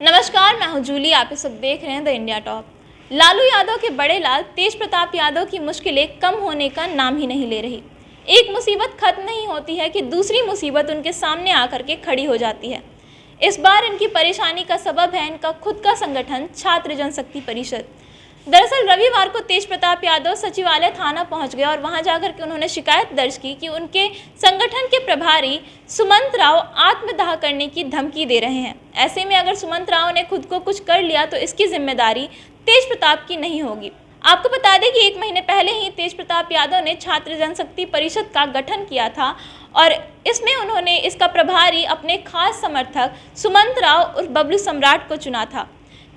नमस्कार, मैं हूं जूली। आप इस वक्त देख रहे हैं the India top. Lalu Yadav के बड़े लाल तेज प्रताप यादव की मुश्किलें कम होने का नाम ही नहीं ले रही। एक मुसीबत खत्म नहीं होती है कि दूसरी मुसीबत उनके सामने आकर के खड़ी हो जाती है। इस बार इनकी परेशानी का सबब है इनका खुद का संगठन छात्र जनशक्ति परिषद। दरअसल रविवार को तेज प्रताप यादव सचिवालय थाना पहुंच गए और वहां जाकर के उन्होंने शिकायत दर्ज की कि उनके संगठन के प्रभारी सुमंत राव आत्मदाह करने की धमकी दे रहे हैं। ऐसे में अगर सुमंत राव ने खुद को कुछ कर लिया तो इसकी जिम्मेदारी तेज प्रताप की नहीं होगी। आपको बता दें कि 1 महीने पहले ही तेज प्रताप यादव ने छात्र जनशक्ति परिषद का गठन किया था और इसमें उन्होंने इसका प्रभारी अपने खास समर्थक सुमंत राव उर्फ बबलू सम्राट को चुना था।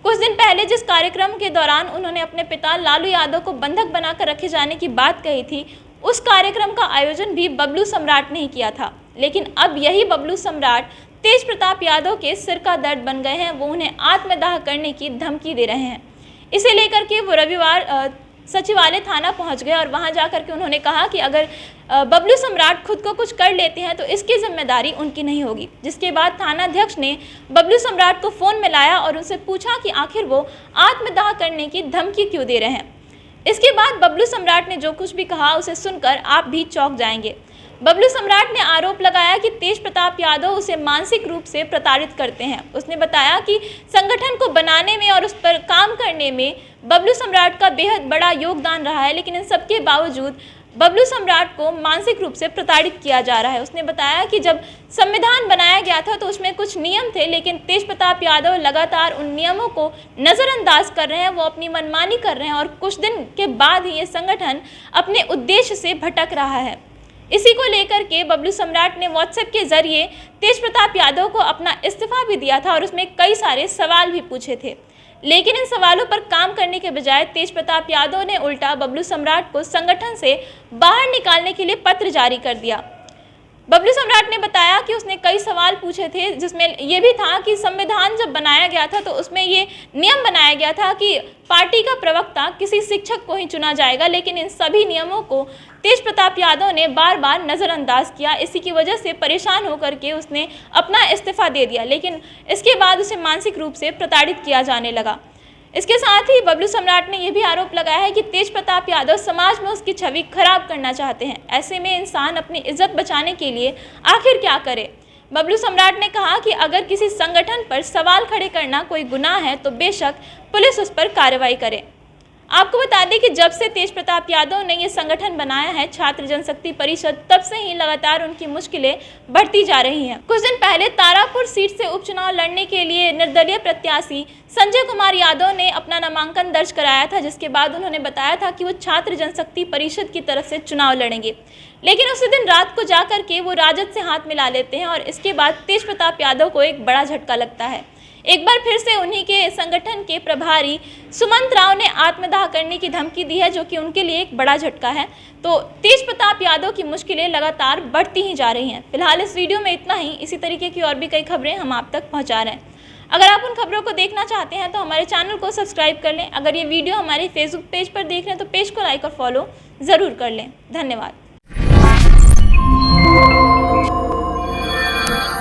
कुछ दिन पहले जिस कार्यक्रम के दौरान उन्होंने अपने पिता लालू यादव को बंधक बनाकर रखे जाने की बात कही थी, उस कार्यक्रम का आयोजन भी बबलू सम्राट ने ही किया था। लेकिन अब यही बबलू सम्राट तेज प्रताप यादव के सिर का दर्द बन गए हैं। वो उन्हें आत्मदाह करने की धमकी दे रहे हैं। इसे लेकर के वो रविवार सचिवालय थाना पहुंच गए और वहां जाकर के उन्होंने कहा कि अगर बबलू सम्राट खुद को कुछ कर लेते हैं तो इसकी जिम्मेदारी उनकी नहीं होगी। जिसके बाद थानाध्यक्ष ने बबलू सम्राट को फ़ोन में लाया और उनसे पूछा कि आखिर वो आत्मदाह करने की धमकी क्यों दे रहे हैं। इसके बाद बबलू सम्राट ने जो कुछ भी कहा उसे सुनकर आप भी चौंक जाएंगे। बबलू सम्राट ने आरोप लगाया कि तेज प्रताप यादव उसे मानसिक रूप से प्रताड़ित करते हैं। उसने बताया कि संगठन को बनाने में और उस पर काम करने में बबलू सम्राट का बेहद बड़ा योगदान रहा है, लेकिन इन सबके बावजूद बबलू सम्राट को मानसिक रूप से प्रताड़ित किया जा रहा है। उसने बताया कि जब संविधान बनाया गया था तो उसमें कुछ नियम थे, लेकिन तेज प्रताप यादव लगातार उन नियमों को नज़रअंदाज कर रहे हैं। वो अपनी मनमानी कर रहे हैं और कुछ दिन के बाद ही ये संगठन अपने उद्देश्य से भटक रहा है। इसी को लेकर के बबलू सम्राट ने व्हाट्सएप के जरिए तेज प्रताप यादव को अपना इस्तीफा भी दिया था और उसमें कई सारे सवाल भी पूछे थे। लेकिन इन सवालों पर काम करने के बजाय तेज प्रताप यादव ने उल्टा बबलू सम्राट को संगठन से बाहर निकालने के लिए पत्र जारी कर दिया। बबलू सम्राट ने बताया कि उसने कई सवाल पूछे थे, जिसमें यह भी था कि संविधान जब बनाया गया था तो उसमें ये नियम बनाया गया था कि पार्टी का प्रवक्ता किसी शिक्षक को ही चुना जाएगा, लेकिन इन सभी नियमों को तेज प्रताप यादव ने बार बार नज़रअंदाज किया। इसी की वजह से परेशान होकर के उसने अपना इस्तीफा दे दिया, लेकिन इसके बाद उसे मानसिक रूप से प्रताड़ित किया जाने लगा। इसके साथ ही बबलू सम्राट ने यह भी आरोप लगाया है कि तेज प्रताप यादव समाज में उसकी छवि खराब करना चाहते हैं। ऐसे में इंसान अपनी इज्जत बचाने के लिए आखिर क्या करे। बबलू सम्राट ने कहा कि अगर किसी संगठन पर सवाल खड़े करना कोई गुनाह है तो बेशक पुलिस उस पर कार्रवाई करे। आपको बता दें कि जब से तेज प्रताप यादव ने ये संगठन बनाया है छात्र जनशक्ति परिषद, तब से ही लगातार उनकी मुश्किलें बढ़ती जा रही हैं। कुछ दिन पहले तारापुर सीट से उपचुनाव लड़ने के लिए निर्दलीय प्रत्याशी संजय कुमार यादव ने अपना नामांकन दर्ज कराया था, जिसके बाद उन्होंने बताया था कि वो छात्र जनशक्ति परिषद की तरफ से चुनाव लड़ेंगे। लेकिन उसी दिन रात को जाकर के वो राजद से हाथ मिला लेते हैं और इसके बाद तेज प्रताप यादव को एक बड़ा झटका लगता है। एक बार फिर से उन्हीं के संगठन के प्रभारी सुमंत राव ने आत्मदाह करने की धमकी दी है, जो कि उनके लिए एक बड़ा झटका है। तो तेज प्रताप यादव की मुश्किलें लगातार बढ़ती ही जा रही हैं। फिलहाल इस वीडियो में इतना ही। इसी तरीके की और भी कई खबरें हम आप तक पहुंचा रहे हैं। अगर आप उन खबरों को देखना चाहते हैं तो हमारे चैनल को सब्सक्राइब कर लें। अगर ये वीडियो हमारे फेसबुक पेज पर देख रहे हैं तो पेज को लाइक और फॉलो ज़रूर कर लें। धन्यवाद।